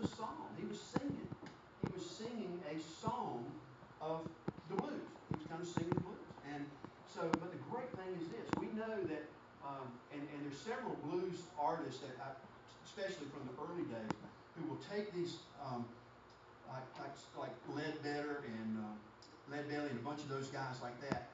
was a psalm. He was singing. He was singing a song of the blues. He was kind of singing the blues. And so, but the great thing is this: we know that, and there's several blues artists that, especially from the early days, who will take these like Leadbelly and a bunch of those guys like that.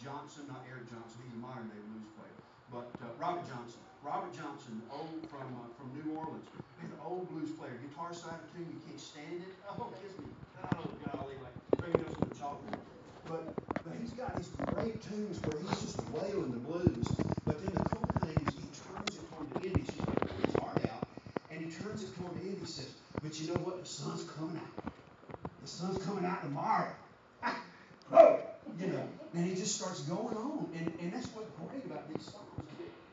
Johnson, not Eric Johnson, he's a modern day blues player, but Robert Johnson. Robert Johnson, old from New Orleans, an old blues player, guitar side of tune, you can't stand it. Oh, kiss me. Oh, golly, like fingernails on the chalkboard. But he's got these great tunes where he's just wailing the blues. But then the cool thing is he turns it toward the end. He's just pulling his heart out, and he turns it toward the end. He says, "But you know what? The sun's coming out. The sun's coming out tomorrow." Oh, and he just starts going on. And that's what's great about these songs.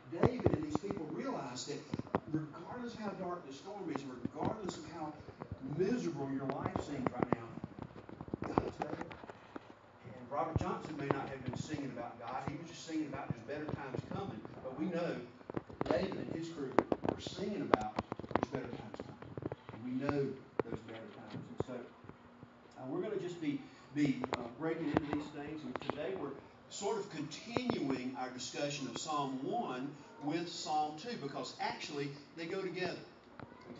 David and these people realize that regardless of how dark the storm is, regardless of how miserable your life seems right now, God's there. And Robert Johnson may not have been singing about God. He was just singing about there's better times coming. But we know David and his crew were singing about there's better times coming. And we know those better times. And so we're going to just be breaking into these things. And today we're sort of continuing our discussion of Psalm 1 with Psalm 2 because actually they go together.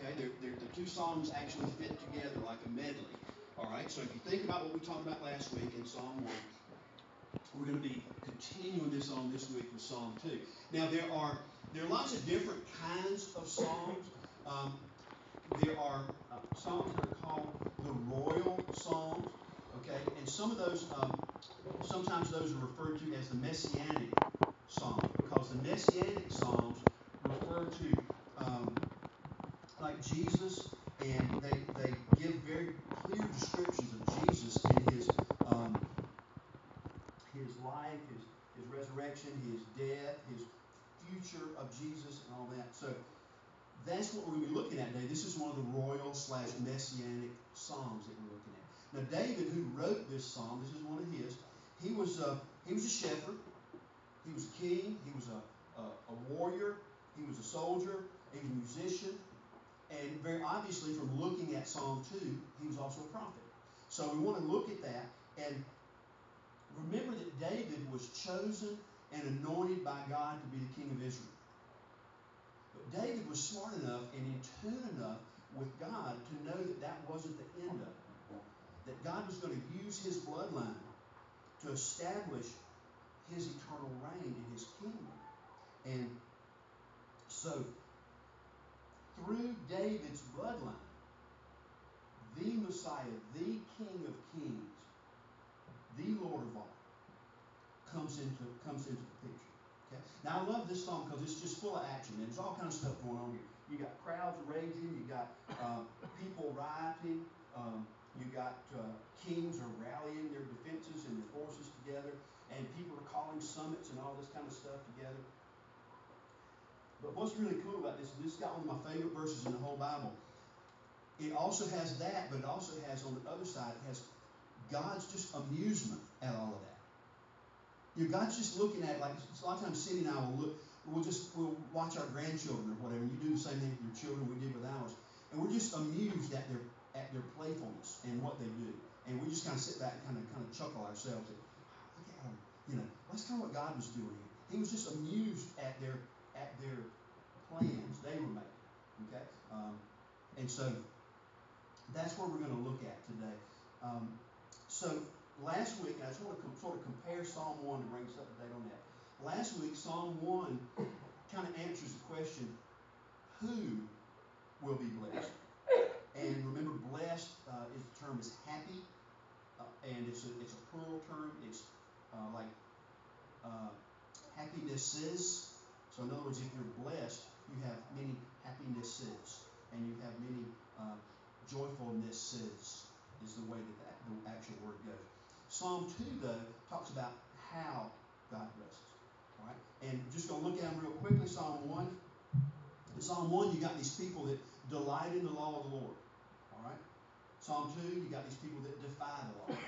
Okay, the two songs actually fit together like a medley. All right, so if you think about what we talked about last week in Psalm 1, we're going to be continuing this on this week with Psalm 2. Now there are lots of different kinds of psalms. There are psalms that are called the royal psalms, okay, and some of those, sometimes those are referred to as the messianic psalms because the messianic psalms refer to like Jesus, and they give very clear descriptions of Jesus and his life, his resurrection, his death, his future of Jesus, and all that. So that's what we're going to be looking at today. This is one of the royal/messianic psalms that we're looking at. Now, David, who wrote this psalm, this is one of his. He was a shepherd. He was a king. He was a warrior. He was a soldier. He was a musician. And very obviously, from looking at Psalm 2, he was also a prophet. So we want to look at that and remember that David was chosen and anointed by God to be the king of Israel. But David was smart enough and in tune enough with God to know that that wasn't the end of it. That God was going to use his bloodline to establish his eternal reign in his kingdom. And so, through David's bloodline, the Messiah, the King of Kings, the Lord of all, comes into the picture. Okay? Now, I love this song because it's just full of action. And there's all kinds of stuff going on here. You got crowds raging. You got people rioting. You got kings are rallying their defenses and their forces together. And people are calling summits and all this kind of stuff together. But what's really cool about this has got one of my favorite verses in the whole Bible. It also has that, but it also has on the other side, it has God's just amusement at all of that. God's just looking at it like a lot of times Cindy and I will look, we'll watch our grandchildren or whatever. You do the same thing with your children we did with ours. And we're just amused at their playfulness and what they do. And we just kind of sit back and kind of chuckle ourselves. Look at them. That's kind of what God was doing here. He was just amused at their plans they were making. Okay? And so that's what we're going to look at today. So last week, I just want to sort of compare Psalm 1 to bring us up to date on that. Last week, Psalm 1 kind of answers the question, who will be blessed? And remember, blessed is the term is happy, and it's a plural term. It's like happinesses. So in other words, if you're blessed, you have many happinesses, and you have many joyfulnesses is the way that the actual word goes. Psalm 2, though, talks about how God blesses. All right? And just going to look at them real quickly. Psalm 1. In Psalm 1, you got these people that delight in the law of the Lord. All right? Psalm 2, you got these people that defy the law.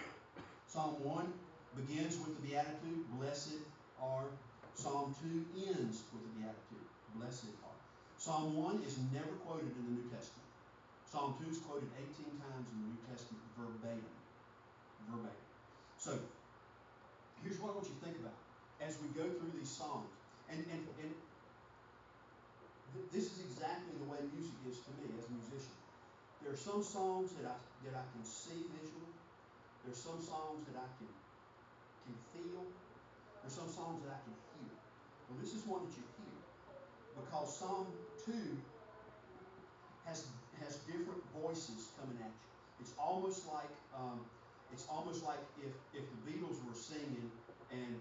Psalm 1 begins with the beatitude, blessed are. Psalm 2 ends with the beatitude, blessed are. Psalm 1 is never quoted in the New Testament. Psalm 2 is quoted 18 times in the New Testament verbatim. Verbatim. So, here's what I want you to think about as we go through these Psalms. And this is exactly the way music is to me as a musician. There are some songs that I can see visually. There are some songs that I can feel. There are some songs that I can hear. Well, this is one that you hear because Psalm 2 has different voices coming at you. It's almost like if the Beatles were singing and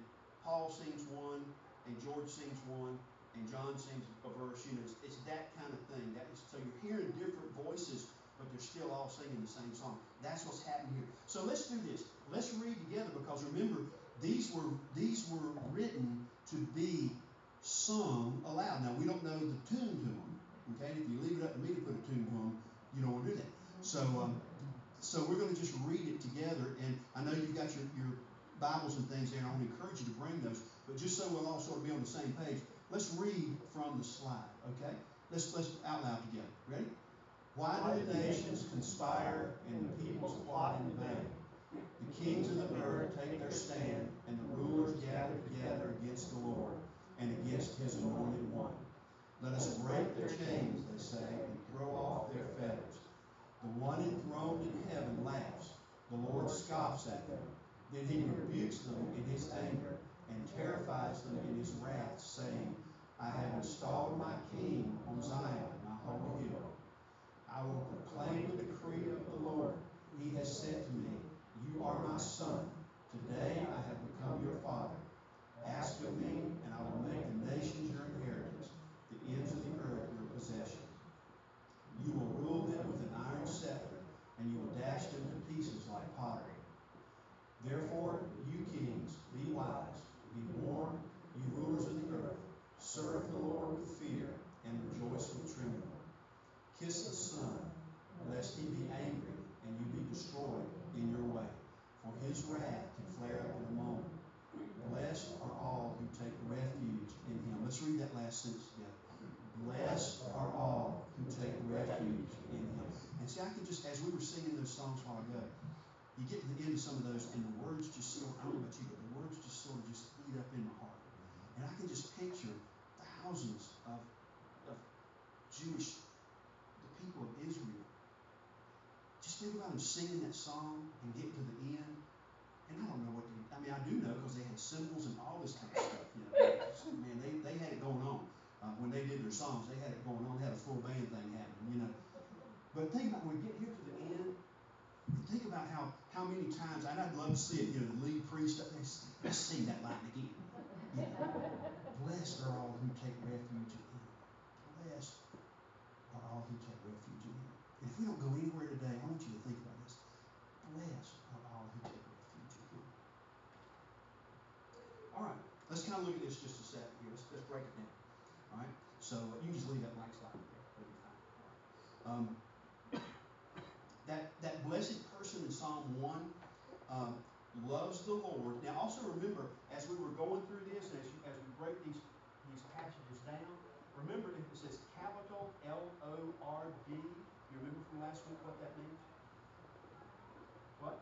Paul sings one and George sings one and John sings a verse. It's that kind of thing. So you're hearing different voices, but they're still all singing the same song. That's what's happening here. So let's do this. Let's read together because remember, these were written to be sung aloud. Now we don't know the tune to them. Okay, if you leave it up to me to put a tune to them, you don't want to do that. So we're going to just read it together. And I know you've got your Bibles and things there, and I want to encourage you to bring those. But just so we'll all sort of be on the same page, let's read from the slide. Okay, let's out loud together. Ready? Why do the nations conspire and the peoples plot in vain? The kings of the earth take their stand, and the rulers gather together against the Lord and against his anointed one. Let us break their chains, they say, and throw off their fetters. The one enthroned in heaven laughs. The Lord scoffs at them. Then he rebukes them in his anger and terrifies them in his wrath, saying, I have installed my king on Zion, my holy hill. I will proclaim the decree of the Lord. He has said to me, you are my son. Today I have become your father. Ask of me, and I will make the nations your inheritance, the ends of the earth your possession. You will rule them with an iron scepter, and you will dash them to pieces like pottery. Therefore, you kings, be wise, be warned, you rulers of the earth. Serve the Lord with fear, and rejoice with trembling. Kiss the Son, lest he be angry, and you be destroyed in your way. For his wrath can flare up in a moment. Blessed are all who take refuge in him. Let's read that last sentence together. Blessed are all who take refuge in him. And see, I can just, as we were singing those songs a while ago, you get to the end of some of those, and the words just sort of, I don't know about you, but the words just sort of just eat up in my heart. And I can just picture thousands of the people of Israel. Just think about them singing that song and getting to the end. And I don't know what I mean, I do know because they had cymbals and all this kind of stuff. Man, they had it going on. When they did their songs, they had it going on. They had a full band thing happening, But think about when we get here to the end, and think about how many times, and I'd love to see it, the lead priest, let's sing that line again. Blessed are all who take refuge in him. Blessed are all who take refuge in him. And if we don't go anywhere today, I want you to think about this. Blessed are all who take refuge in him. All right, let's kind of look at this just a second here. Let's break it down. All right, so you can just leave that blank slide there. That'll be fine. All right. That blessed person in Psalm 1 loves the Lord. Now, also remember, as we were going through this, as we break these passages down, remember it says capital L-O-R-D. You remember from last week what that means? What?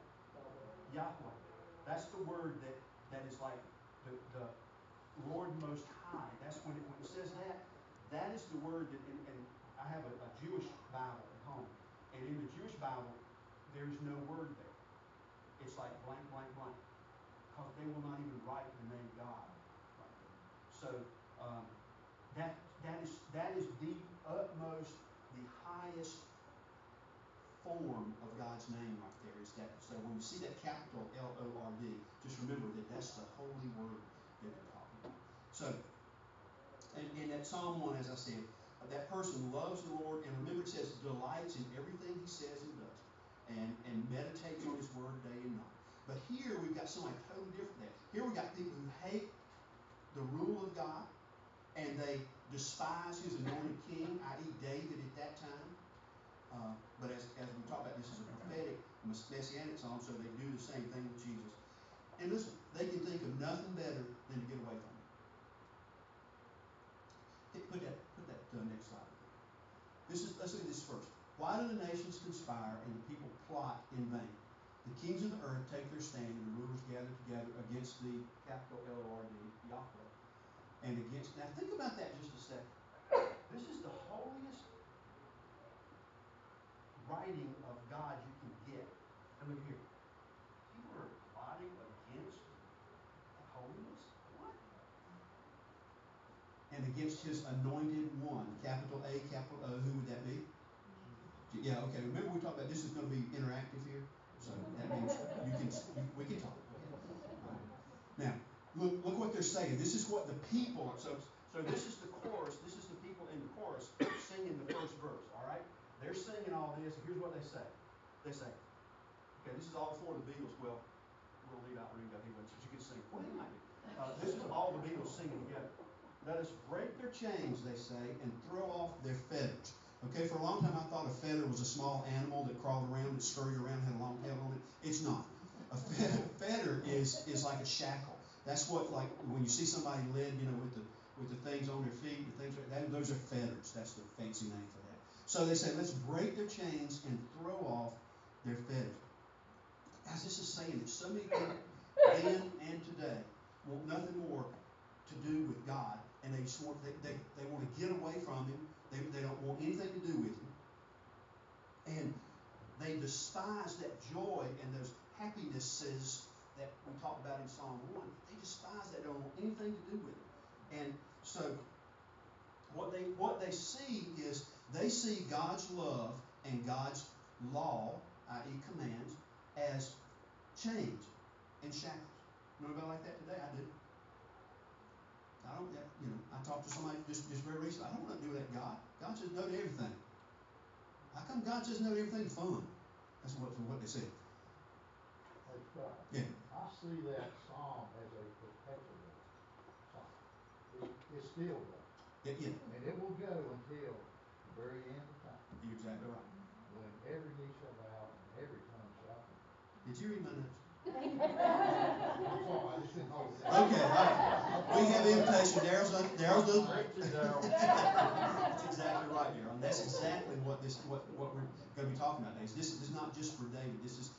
Yahweh. That's the word that is like the Lord Most High. That's when it says that is the word that, and I have a Jewish Bible at home. And in the Jewish Bible, there's no word there. It's like blank, blank, blank. Because they will not even write the name God right there. So that is the utmost, the highest form of God's name right there. Is that? So when you see that capital L-O-R-D, just remember that that's the holy word that they're talking about. So, and that Psalm 1, as I said, that person loves the Lord, and remember it says delights in everything he says and does, and meditates on his word day and night. But here we've got somebody totally different there. Here we've got people who hate the rule of God, and they despise his anointed king, i.e. David at that time. But as we talk about, this is a prophetic, messianic psalm, so they do the same thing with Jesus. And listen, they can think of nothing better than to get away from him. Put that next slide. Let's look at this first. Why do the nations conspire and the people plot in vain? The kings of the earth take their stand and the rulers gather together against the capital Lord, Yahweh. And against, now think about that just a second. This is the holiest writing of God you can get. And look here. People are plotting against the holiness? What? And against his anointed one. Capital A, capital O. Who would that be? Yeah, okay. Remember we talked about this is going to be interactive here? So that means we can talk. Right. Now, look what they're saying. This is what the people are. So this is the chorus. This is the people in the chorus singing the first verse. All right? They're singing all this. Here's what they say. They say, okay, this is all before the Beatles. Well, we'll leave out Ringo. He went, so you can sing. Well, he might be. This is all the Beatles singing together. Let us break their chains, they say, and throw off their fetters. Okay, for a long time I thought a fetter was a small animal that crawled around, that scurried around, had a long tail on it. It's not. A fetter is like a shackle. That's what, like when you see somebody led, with the things on their feet, the things like that, those are fetters. That's the fancy name for that. So they say, let's break their chains and throw off their fetters. Guys, this is saying that so many people then and today want nothing more to do with God, and they just want they want to get away from Him. They don't want anything to do with Him, and they despise that joy and those happinesses that we talked about in Psalm 1. They despise that. They don't want anything to do with it. And so what they see is they see God's love and God's law, i.e. commands, as chains and shackles. You know anybody like that today? I do. I talked to somebody just very recently. I don't want to do that, God. God says no to everything. How come God says no to everything fun? That's what they said. Hey, Scott. Yeah. I see that psalm as a perpetual psalm. It's still going. Yeah. And it will go until the very end of time. You're exactly right. When every knee shall bow and every tongue shall confess. Did you read my notes? I'm sorry, I just didn't hold it down. Okay, all right. We have invitation. Daryl's done. Great too, Daryl. That's exactly right, Daryl. And that's exactly what we're going to be talking about today. This is not just for David. This is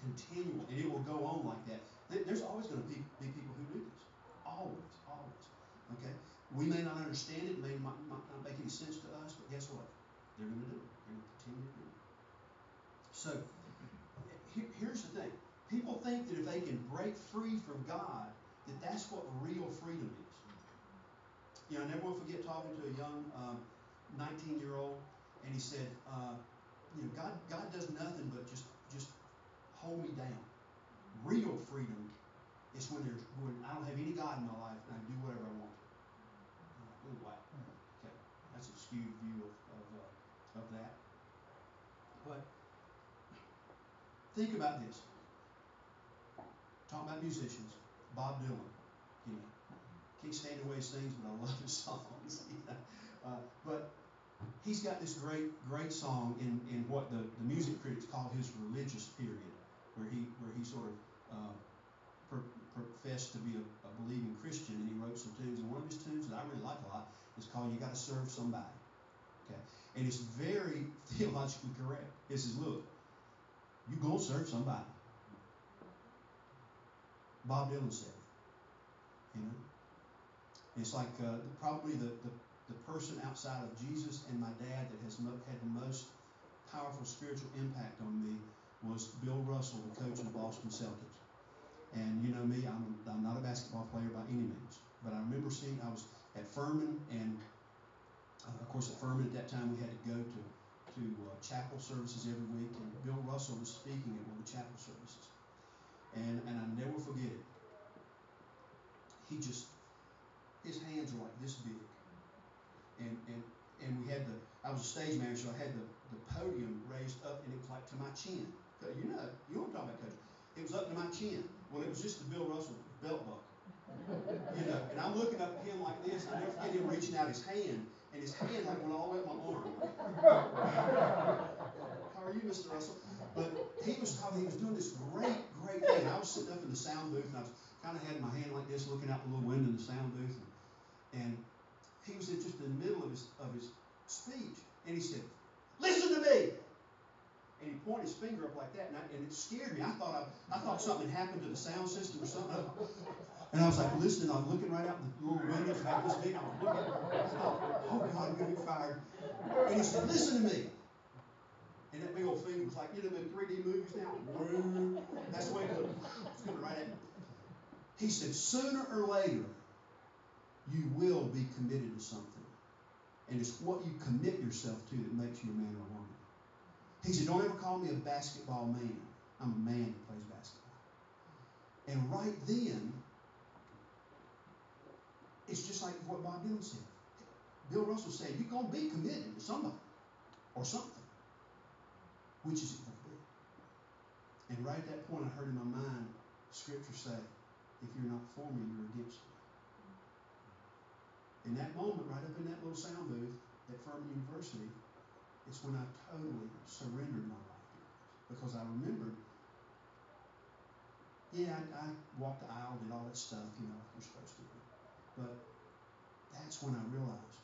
continual, and it will go on like that. There's always going to be people who do this. Always. Okay. We may not understand it. It may not make any sense to us, but guess what? They're going to do it. They're going to continue to do it. So here's the thing. People think that if they can break free from God, that's what real freedom is. I never will forget talking to a young 19-year-old, and he said, God does nothing but just hold me down. Real freedom is when I don't have any God in my life and I can do whatever I want to. Oh, wow. Okay, that's a skewed view of that. But think about this. Talking about musicians, Bob Dylan, can't stand the way he sings, but I love his songs. But he's got this great song in what the music critics call his religious period, where he sort of professed to be a believing Christian, and he wrote some tunes. And one of his tunes that I really like a lot is called "You Got to Serve Somebody." Okay, and it's very theologically correct. It says, "Look, you gonna serve somebody." Bob Dylan said, It's like probably the person outside of Jesus and my dad that has had the most powerful spiritual impact on me was Bill Russell, the coach of the Boston Celtics. And you know me, I'm not a basketball player by any means, but I remember I was at Furman, and of course at Furman at that time we had to go to chapel services every week, and Bill Russell was speaking at one of the chapel services, and I never forget it. His hands were like this big, and we had I was a stage manager, so I had the podium raised up, and it was like to my chin. You know what I'm talking about, Coach. It was up to my chin. Well, it was just the Bill Russell belt buckle. And I'm looking up at him like this, and I never forget him reaching out his hand, and his hand like went all the way up my arm. How are you, Mr. Russell? But he was doing this great thing. I was sitting up in the sound booth, and I was kind of had my hand like this, looking out the little window in the sound booth, and he was just in the middle of his speech. And he said, listen to me. And he pointed his finger up like that, and it scared me. I thought something had happened to the sound system or something. And I was like listening. I was looking right out the little windows about this big. I was looking. I thought, oh God, I'm going to get fired. And he said, listen to me. And that big old finger was like, you know, the 3D movies now. That's the way it looked. It's coming right at me. He said, sooner or later, you will be committed to something. And it's what you commit yourself to that makes you a man or a woman. He said, don't ever call me a basketball man. I'm a man that plays basketball. And right then, it's just like what Bob Dylan said. Bill Russell said, you're going to be committed to somebody or something. Which is it going to be? And right at that point, I heard in my mind Scripture say, if you're not for me, you're against me. In that moment, right up in that little sound booth at Furman University, it's when I totally surrendered my life to Christ. Because I remembered, I walked the aisle, did all that stuff, like you're supposed to do. But that's when I realized,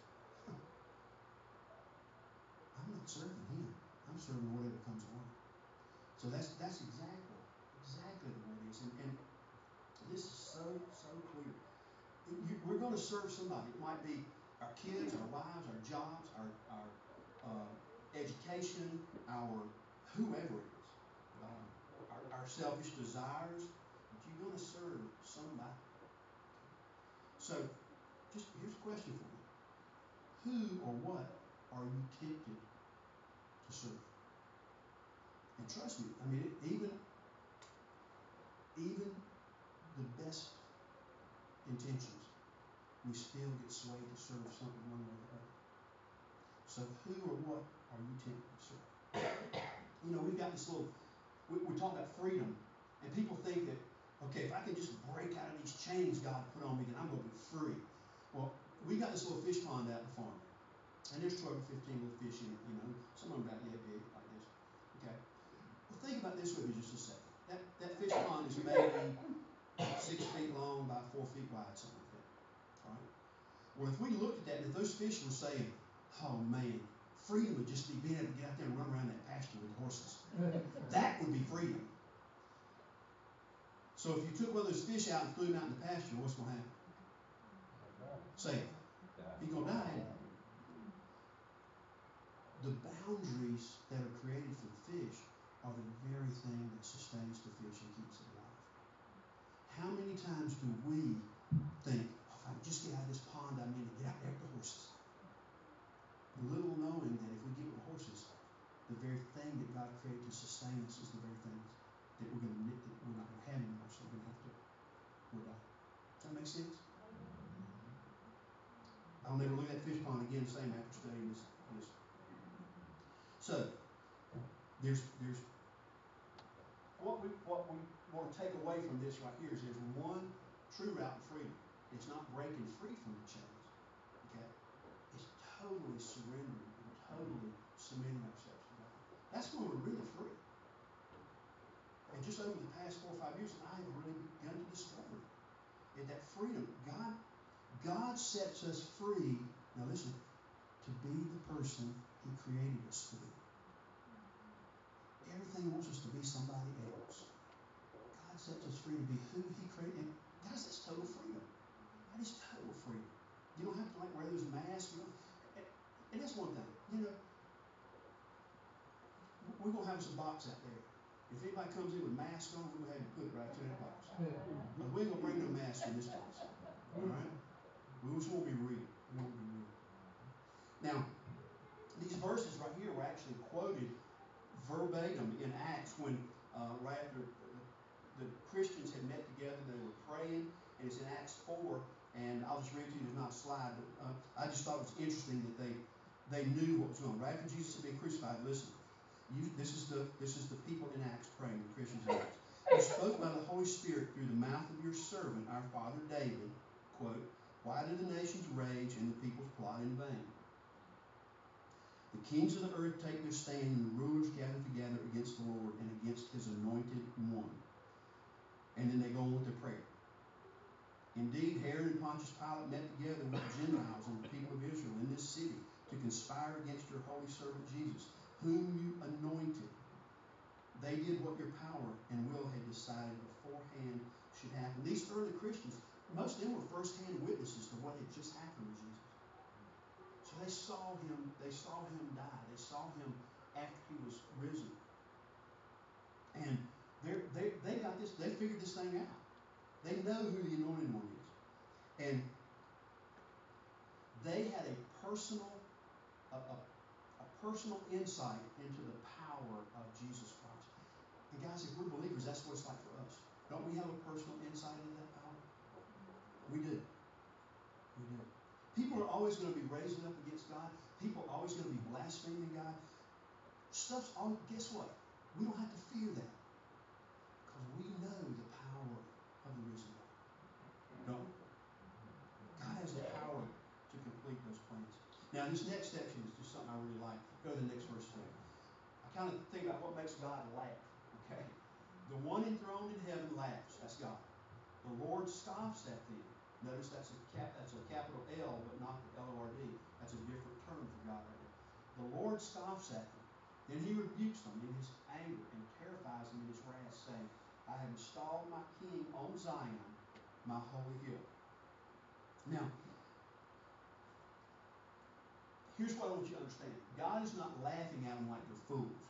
I'm not serving him. I'm serving whatever comes along. So that's exactly the way it is. And this is so clear. We're going to serve somebody. It might be our kids, our wives, our jobs, our education, our whoever it is, our selfish desires. But you're going to serve somebody. So, just here's a question for you: who or what are you tempted to serve? And trust me, I mean, even the best intentions, we still get swayed to serve something one way or the other. So who or what are you tempted to serve? We've got this little, we talk about freedom, and people think that, okay, if I can just break out of these chains God put on me, then I'm going to be free. Well, we got this little fish pond out in the farm, and there's 12 or 15 little fish in it, some of them about yay big, like this, okay? Well, think about this with me just a second. That fish pond is maybe 6 feet long by 4 feet wide, something like that, all right? Well, if we looked at that, and if those fish were saying, oh man, freedom would just be being able to get out there and run around that pasture with the horses. That would be freedom. So if you took one of those fish out and threw him out in the pasture, what's going to happen? Say it. He's going to die. The boundaries that are created for the fish are the very thing that sustains the fish and keeps it alive. How many times do we think, oh, if I can just get out of this pond I'm in and get out there with the horses? Little knowing that if we get with the horses, the very thing that God created to sustain us is the very thing that we're not going to have anymore, so we're going to have to die. Does that make sense? I'll never look at that fish pond again the same after studying this. So there's what we want to take away from this right here is there's one true route to freedom. It's not breaking free from the chains. Okay? It's totally surrendering and totally submitting ourselves to God. That's when we're really free. And just over the past 4 or 5 years, I have really begun to discover that freedom. God sets us free. Now listen, to be the person He created us to be. Everything wants us to be somebody else. God sets us free to be who He created. And guys, that's total freedom. That is total freedom. You don't have to wear those masks. And that's one thing. We're going to have us a box out there. If anybody comes in with masks on, we're going to have to put it right to that box. But we ain't going to bring no masks in this place. All right? We just want to be real. Now, these verses right here were actually quoted verbatim in Acts when right after the Christians had met together, they were praying, and it's in Acts 4, and I'll just read to you, there's not a slide, but I just thought it was interesting that they knew what was going on. Right after Jesus had been crucified, listen, this is the people in Acts praying, the Christians in Acts. You spoke by the Holy Spirit through the mouth of your servant, our father David, quote, why do the nations rage and the peoples plot in vain? The kings of the earth take their stand, and the rulers gather together against the Lord and against His anointed one. And then they go on with their prayer. Indeed, Herod and Pontius Pilate met together with the Gentiles and the people of Israel in this city to conspire against your holy servant Jesus, whom you anointed. They did what your power and will had decided beforehand should happen. These early Christians, most of them were first-hand witnesses to what had just happened to Jesus. So they saw him die. They saw him after he was risen. And they got this, they figured this thing out. They know who the anointed one is. And they had a personal insight into the power of Jesus Christ. And guys, if we're believers, that's what it's like for us. Don't we have a personal insight into that power? We do. We do. People are always going to be raising up against God. People are always going to be blaspheming God. Guess what? We don't have to fear that. Because we know the power of the risen God. Don't we? God has the power to complete those plans. Now, this next section is just something I really like. Go to the next verse there. I kind of think about what makes God laugh. Okay? The one enthroned in heaven laughs. That's God. The Lord scoffs at them. Notice that's a capital L, but not the Lord. That's a different term for God right there. The Lord scoffs at them. Then he rebukes them in his anger and terrifies them in his wrath, saying, I have installed my king on Zion, my holy hill. Now, here's what I want you to understand. God is not laughing at them like they're fools.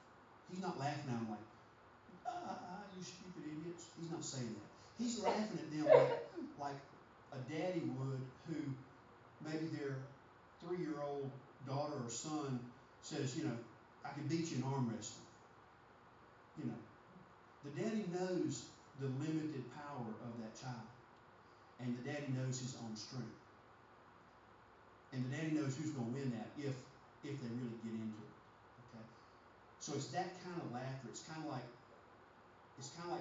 He's not laughing at them like, you stupid idiots. He's not saying that. He's laughing at them like a daddy would who maybe their 3-year-old daughter or son says, I can beat you in arm wrestling. The daddy knows the limited power of that child. And the daddy knows his own strength. And the daddy knows who's going to win that if they really get into it. Okay? So it's that kind of laughter. It's kind of like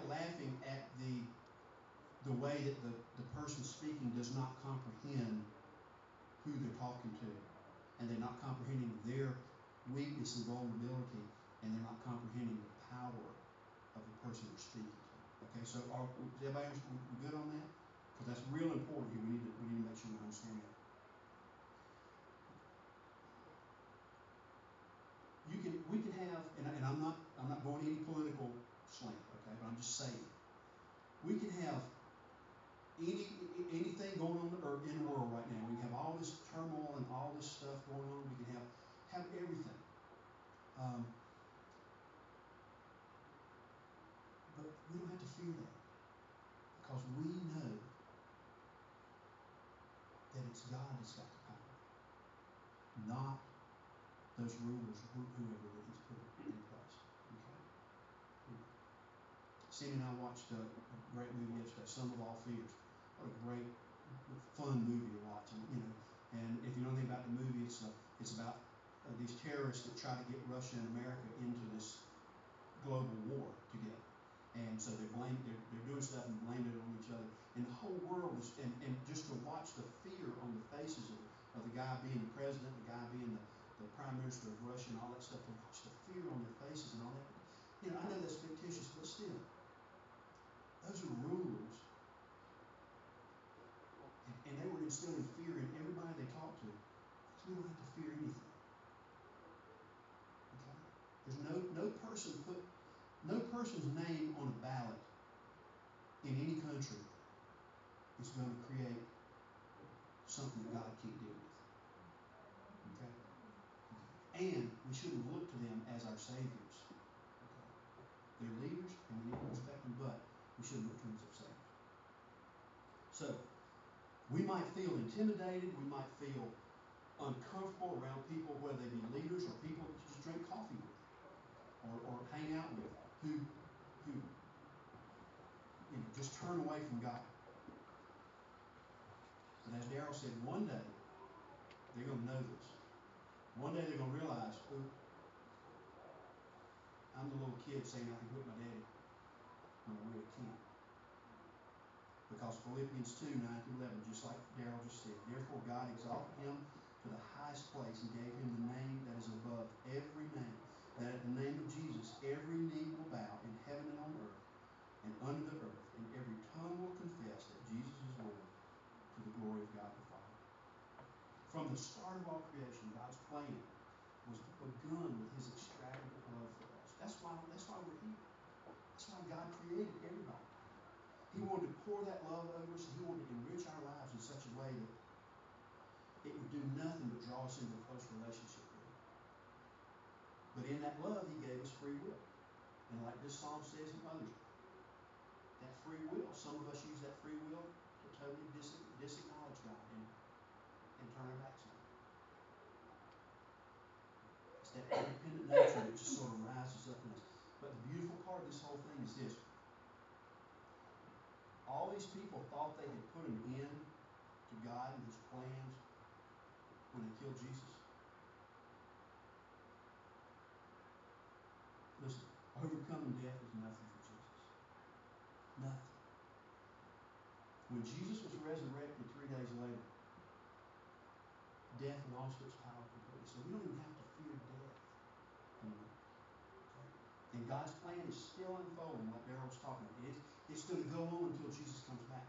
laughing at the way that the person speaking does not comprehend who they're talking to. And they're not comprehending their weakness and vulnerability. And they're not comprehending the power of the person they're speaking to. Okay, so does everybody understand? We good on that? Because that's real important here. We need to make sure we understand that. We can have, and I'm not going any political slant, okay, but I'm just saying, we can have anything going on in the world right now. We can have all this turmoil and all this stuff going on. We can have everything. But we don't have to fear that, because we know that it's God that's got the power, not those rulers, whoever that he's put in place. Okay? Cindy and I watched a great movie yesterday, Sum of All Fears. What a great, fun movie to watch. And if you know anything about the movie, it's about these terrorists that try to get Russia and America into this global war together. And so they're doing stuff and blaming it on each other. And the whole world is, and just to watch the fear on the faces of the guy being the president, the guy being the prime minister of Russia and all that stuff, to watch the fear on their faces and all that. I know that's fictitious, but still, those are rulers. And they were instilling fear in everybody they talked to. We don't have to fear anything. Okay? There's no person's name on a ballot in any country is going to create something that God can't deal with. Okay? And we shouldn't look to them as our saviors. Okay? They're leaders, and we need to respect them, but we shouldn't look to them as our saviors. So, we might feel intimidated, we might feel uncomfortable around people, whether they be leaders or people that you just drink coffee with or hang out with, who just turn away from God. But as Darrell said, one day they're going to know this. One day they're going to realize, I'm the little kid saying I can whip my daddy when I really can't. Because Philippians 2:9-11, just like Darrell just said, therefore God exalted him to the highest place and gave him the name that is above every name, that at the name of Jesus every knee will bow in heaven and on earth and under the earth, and every tongue will confess that Jesus is Lord, to the glory of God the Father. From From the start of all creation, God's plan was begun with His extravagant love for us. That's why we're here. That's why God created everybody. He wanted to pour that love over us, and He wanted to enrich our lives in such a way that it would do nothing but draw us into a close relationship with Him. But in that love, He gave us free will. And like this psalm says and others, that free will, some of us use that free will to totally disacknowledge God and turn our backs on Him. It's that independent nature that just sort of rises up in us. But the beautiful part of this whole thing is this. All these people thought they had put an end to God and His plans when they killed Jesus. Listen, overcoming death is nothing for Jesus. Nothing. When Jesus was resurrected 3 days later, death lost its power completely. So we don't even have to fear death anymore. Okay? And God's plan is still unfolding, like Darrell was talking about. It's going to go on until Jesus comes back.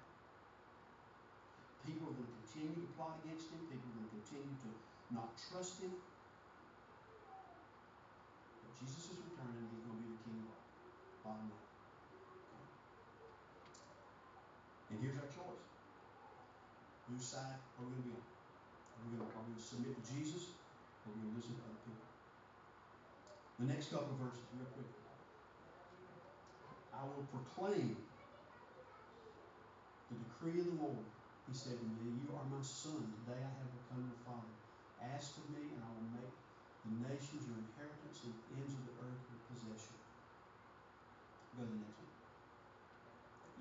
People are going to continue to plot against Him. People are going to continue to not trust Him. But Jesus is returning. He's going to be the King of all. Bottom line. Okay. And here's our choice. Whose side are we going to be on? Are we going to submit to Jesus, or are we going to listen to other people? The next couple of verses, real quick. I will proclaim the decree of the Lord. He said to me, you are my son. Today I have become your father. Ask of me, and I will make the nations your inheritance and the ends of the earth your possession. Go to the next one.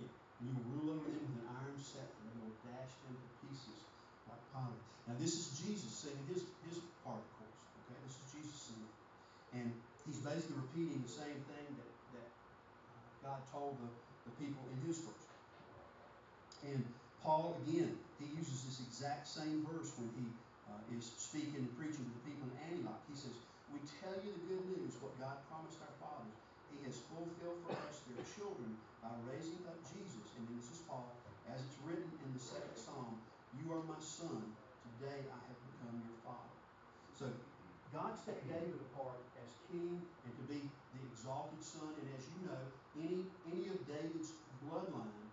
Yeah. And you will rule over them with an iron scepter. You will dash them to pieces like pottery. Now this is Jesus singing his part, of course. Okay, this is Jesus singing. And he's basically repeating the same thing that God told the people in His verse. And Paul, again, he uses this exact same verse when he is speaking and preaching to the people in Antioch. He says, we tell you the good news, what God promised our fathers. He has fulfilled for us, their children, by raising up Jesus. And then this is Paul, as it's written in the 2nd Psalm, you are my son, today I have become your father. So God set David apart as king and to be the exalted son. And as you know, any of David's bloodline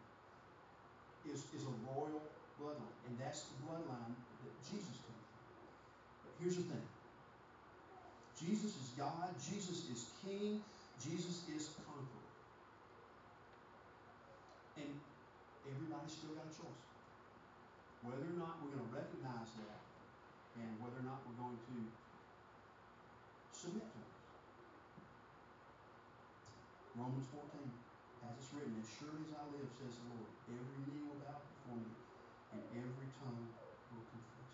is a royal bloodline. And that's the bloodline that Jesus comes from. But here's the thing. Jesus is God. Jesus is king. Jesus is conqueror. And everybody's still got a choice. Whether or not we're going to recognize that and whether or not we're going to submit to Him. Romans 14, as it's written, as surely as I live, says the Lord, every knee will bow before me, and every tongue will confess.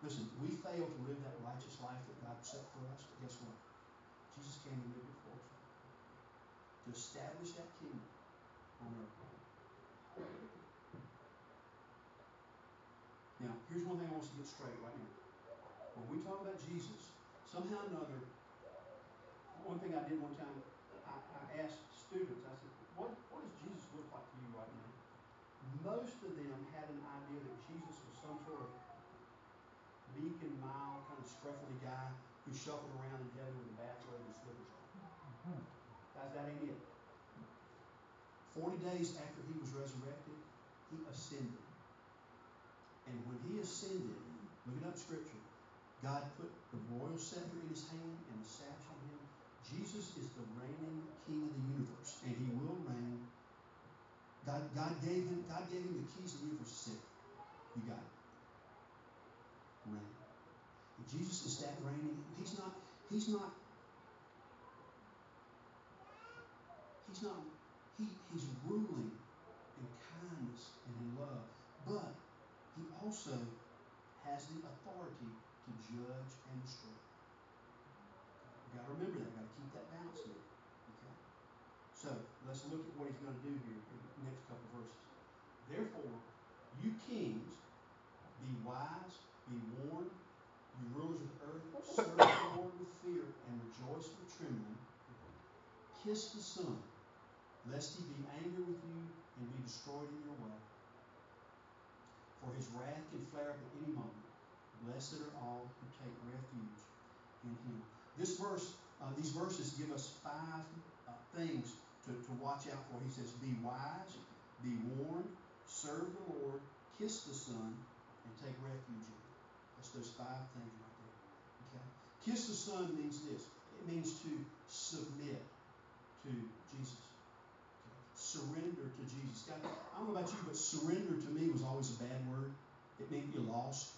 Listen, we fail to live that righteous life that God set for us, but guess what? Jesus came and lived it for us. To establish that kingdom on earth. Now, here's one thing I want us to get straight right now. When we talk about Jesus, somehow or another, one thing I did one time, I asked students, I said, what does Jesus look like to you right now? Most of them had an idea that Jesus was some sort of meek and mild, kind of scruffy guy who shuffled around in heaven with a bathrobe and slippers on. Guys, that ain't it. 40 days after He was resurrected, He ascended. And when He ascended, look it up in Scripture, God put the royal scepter in His hand and a statue of Him. Jesus is the reigning King of the universe, and He will reign. God gave him the keys of the universe. Said, you got it. Reign. And Jesus is that reigning. He's ruling in kindness and in love, but He also has the authority to judge and destroy. You've got to remember that. You've got to keep that balance there. Okay? So let's look at what He's going to do here in the next couple of verses. Therefore, you kings, be wise, be warned, you rulers of the earth, serve the Lord with fear and rejoice with trembling. Kiss the Son, lest He be angry with you and be destroyed in your way. For His wrath can flare up at any moment. Blessed are all who take refuge in Him. These verses give us 5 things to watch out for. He says, be wise, be warned, serve the Lord, kiss the Son, and take refuge in Him. That's those 5 things right there. Okay? Kiss the Son means this. It means to submit to Jesus. Okay? Surrender to Jesus. God, I don't know about you, but surrender to me was always a bad word. It meant you lost.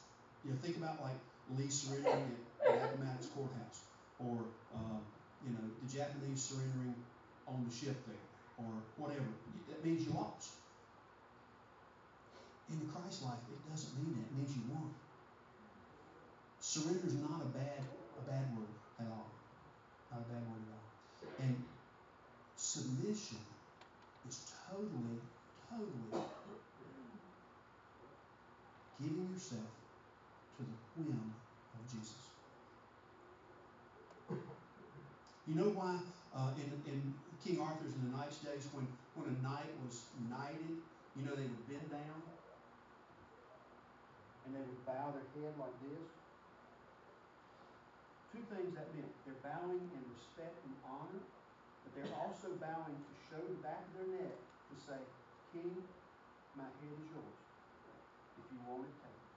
You know, think about like Lee surrendering at Appomattox Courthouse, or the Japanese surrendering on the ship there, or whatever. That means you lost. In the Christ life, it doesn't mean that. It means you won. Surrender is not a bad word at all. Not a bad word at all. And submission is totally giving yourself to the whim of Jesus. You know why in King Arthur's and the Knight's days, when a knight was knighted, they would bend down and they would bow their head like this? 2 things that meant. They're bowing in respect and honor, but they're also bowing to show the back of their neck to say, King, my head is yours. If you want it, take it.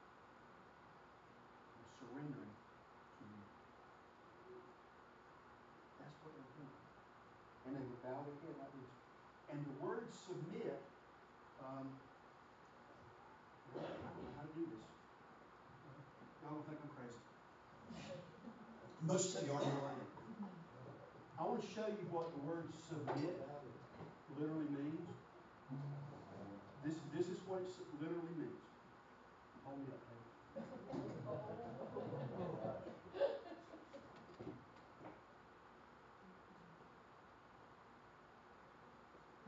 I'm surrendering to you. That's what they're doing. And they would bow their head like this. And the word submit, I don't know how to do this. Y'all don't think I'm crazy. Most of you already know I am. I want to show you what the word submit literally means. This is what it literally means. Hold me up, David.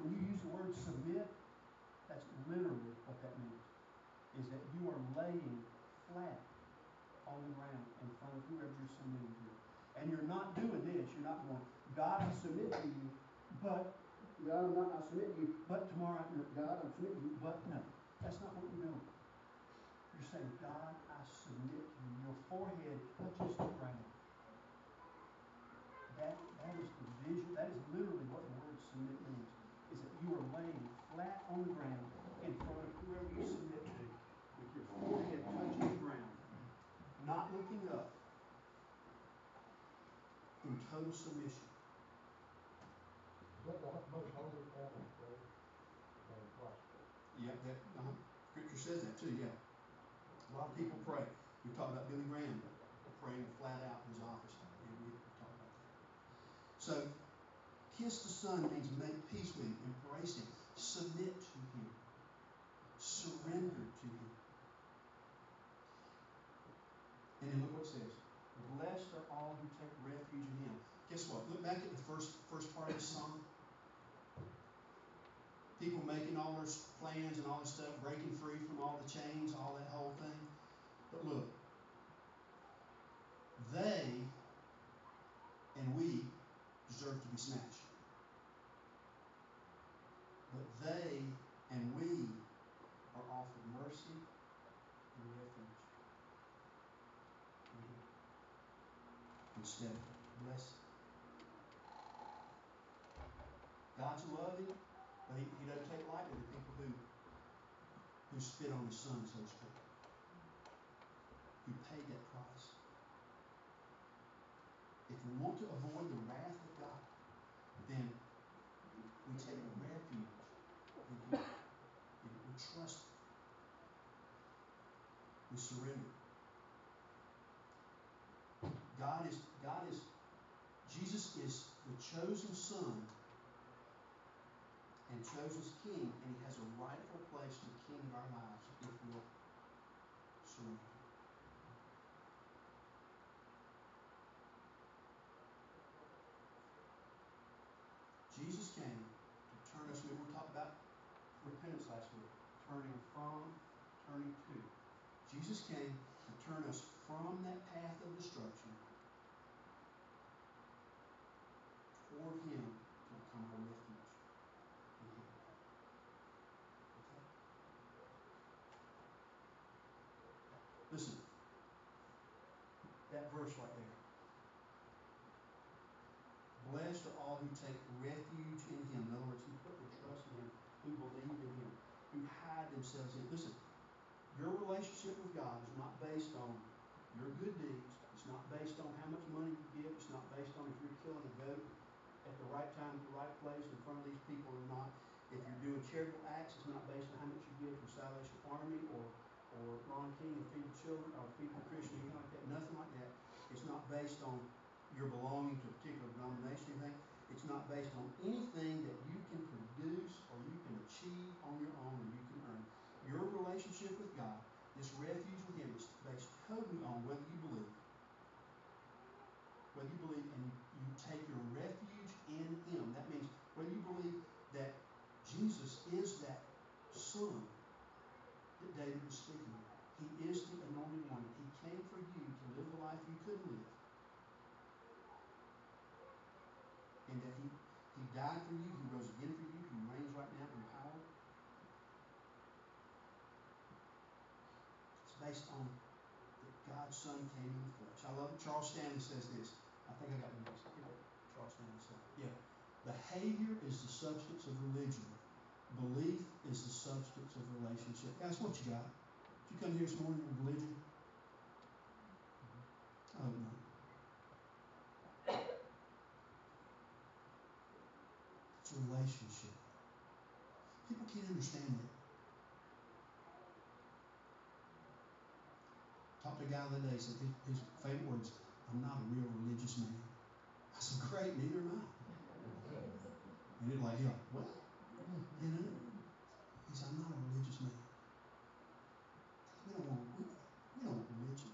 When you use the word submit, that's literally what that means. Is that you are laying flat on the ground in front of whoever you're submitting to. And you're not doing this. You're not going, God, I submit to you, but God, I submit to you, but tomorrow, God, I submit to you, but no. That's not what you're doing. You're saying, God, I submit to you. Your forehead touches the ground. That is the vision. That is literally what the word submit means. Is that you are laying flat on the ground in front of whoever you submit to, with your forehead touching the ground, not looking up, in total submission. Is that the most holy form of prayer? Yeah, Scripture says that too, yeah. A lot of people pray. We talked about Billy Graham praying flat out in his office. And we talked about that. So, kiss the Son means make peace with Him, embrace Him, submit to Him, surrender to Him. And then look what it says. Blessed are all who take refuge in Him. Guess what? Look back at the first part of the song. People making all their plans and all this stuff, breaking free from all the chains, all that whole thing. But look, they and we deserve to be smashed. But they and we are offered mercy and refuge in Him. Instead of blessing. God's loving, but He doesn't take lightly the people who spit on His Son, so to speak. Who paid that price. If we want to avoid the wrath of God, then we take refuge in Him. We trust Him. We surrender. Jesus is the chosen Son and chosen King, and He has a rightful place to king in our lives if we'll surrender. Jesus came to turn us. We talked about repentance last week. Turning from, turning to. Jesus came to turn us from that path of destruction toward Him to become our refuge in Him. Okay? Listen, verse right there. Blessed are all who take refuge in Him. In other words, who put their trust in Him, who believe in Him, who hide themselves in. Listen, your relationship with God is not based on your good deeds. It's not based on how much money you give. It's not based on if you're killing a goat at the right time, at the right place, in front of these people or not. If you're doing charitable acts, it's not based on how much you give from Salvation Army or Ron King and Feed the Children or Feed the Christian, anything like that. Nothing like that. It's not based on your belonging to a particular denomination or anything. It's not based on anything that you can produce or you can achieve on your own or you can earn. Your relationship with God, this refuge with Him, is based totally on whether you believe. Whether you believe and you take your refuge in Him. That means whether you believe that Jesus is that Son that David was speaking of. He is the anointed one. He came for you to live the life you couldn't live. And that He died for you, He rose again for you, He reigns right now in power. It's based on that God's Son came in the flesh. I love it. Charles Stanley says this. I think I got the next. Get that Charles Stanley stuff. Yeah. Behavior is the substance of religion. Belief is the substance of relationship. Guys, what you got? Did you come here this morning with religion? I hope not. It's a relationship. People can't understand that. Talked to a guy the other day, said his favorite words, I'm not a real religious man. I said, great, neither am I. And he'd like, yeah, what? You know? He said, I'm not a religious man. We don't want religion.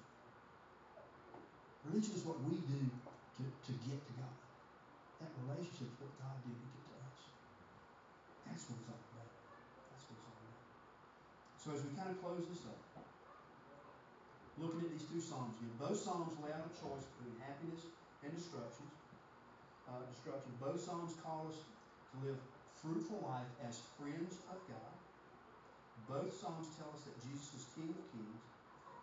Religion is what we do to get to God. That relationship is what God did to get to us. That's what it's all about. That's what it's all about. So as we kind of close this up, looking at these two Psalms again, both Psalms lay out a choice between happiness and destruction. Both Psalms call us to live fruitful life as friends of God. Both Psalms tell us that Jesus is King of Kings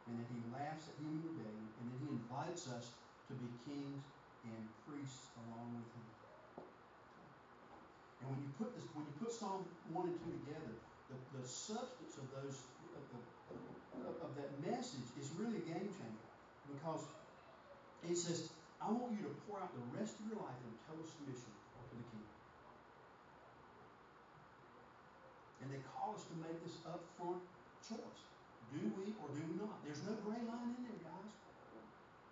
and that He laughs at human rebellion and that He invites us to be kings and priests along with Him. And when you put Psalm 1 and 2 together, the substance of those of that message is really a game changer, because it says, I want you to pour out the rest of your life in total submission to the King. And they call us to make this upfront choice. Do we or do we not? There's no gray line in there, guys.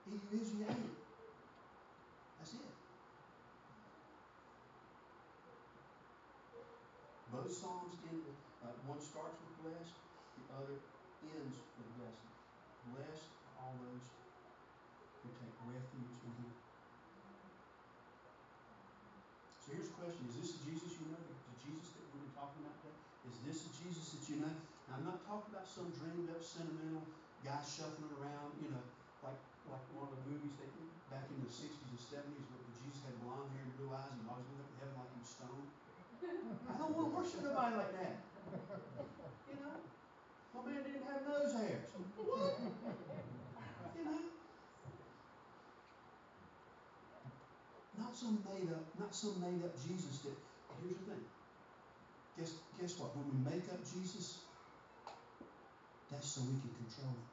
Either you is or you ain't. That's it. Both Psalms end with, one starts with blessed, the other ends with blessing. Blessed are all those who take refuge in Him. So here's the question. Is this the Jesus you know? The Jesus that we've been talking about today? Is this the Jesus that you know? Now, I'm not talking about some dreamed up, sentimental guy shuffling around, like one of the movies that back in the 60s and 70s where Jesus had blonde hair and blue eyes and he always looked up to heaven like he was stoned. I don't want to worship nobody like that. My man didn't even have nose hairs. What? Not some made up Jesus that, here's the thing. Guess what? When we make up Jesus, that's so we can control Him.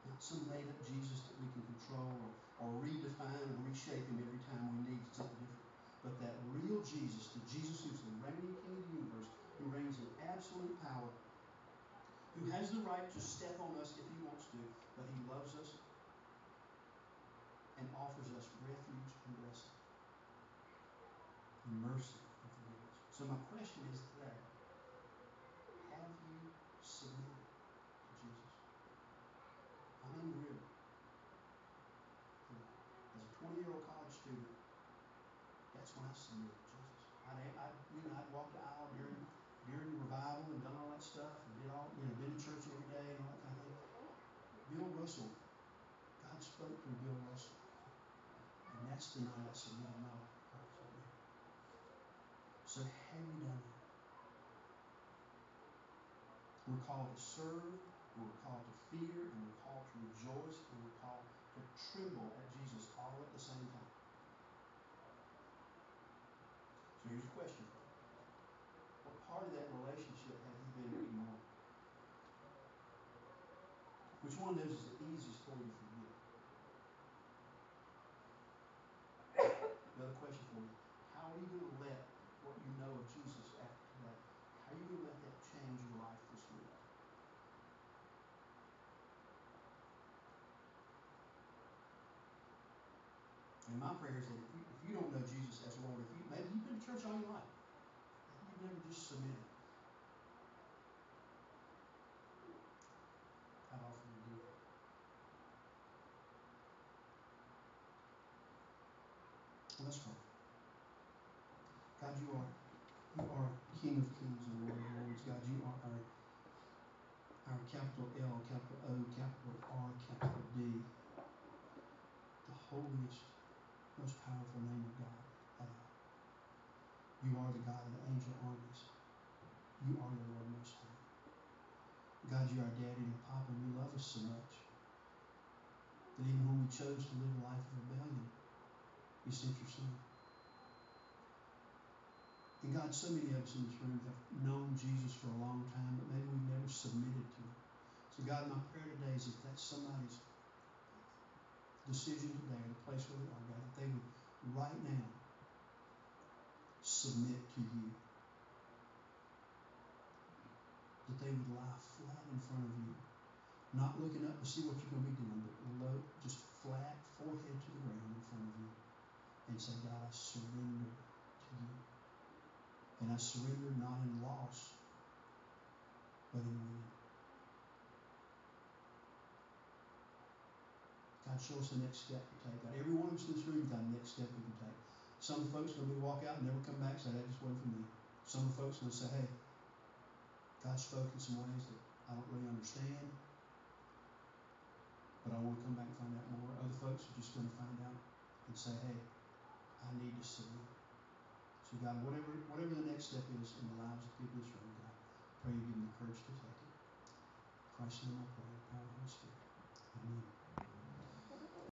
Not some made up Jesus that we can control or redefine or reshape Him every time we need something different. But that real Jesus, the Jesus who's the reigning King of the universe, who reigns in absolute power, who has the right to step on us if He wants to, but He loves us and offers us refuge and blessing and mercy and forgiveness. So my question is today, have you submitted to Jesus? I mean, really. As a 20-year-old college student, that's when I submitted to Jesus. I'd walk the aisle during revival and done all that stuff and been in church every day and all that kind of thing. Bill Russell, God spoke through Bill Russell. And that's the night I submitted my heart to Him. So have you done that? We're called to serve, We're called to fear, and we're called to rejoice, and we're called to tremble at Jesus all at the same time. So here's a question for you. What part of that relationship have you been ignoring? Which one of those is the easiest for you to forget? Another question for you. How are you going to let what you know of Jesus after today, how are you going to let that change your life this week? And my prayer is that if you don't know Jesus as Lord, maybe you've been to church all your life, you've never just submitted. I'd offer you to do that. Let's pray. God, you are King of Kings and Lord of Lords. God, you are our capital L, capital O, capital R, capital D, the holiest, most powerful name of God. You are the God of the angel armies. You are the Lord Most High. God, you're our daddy and papa, and you love us so much that even when we chose to live a life of rebellion, you sent your son. And God, so many of us in this room have known Jesus for a long time, but maybe we've never submitted to him. So God, my prayer today is if that's somebody's decision today, or the place where they are, God, that they would right now submit to you. That they would lie flat in front of you, not looking up to see what you're going to be doing, but low, just flat, forehead to the ground in front of you, and say, God, I surrender to you. And I surrender not in loss, but in win. God, show us the next step to take. God, every one of us in this room got a next step we can take. Some folks are going to walk out and never come back and say, that just wasn't for me. Some folks are going to say, hey, God spoke in some ways that I don't really understand, but I want to come back and find out more. Other folks are just going to find out and say, hey, I need to submit. So God, whatever the next step is in the lives of people in this room, God, pray you give them the courage to take it. In Christ's name I pray, in the power of the Holy Spirit. Amen.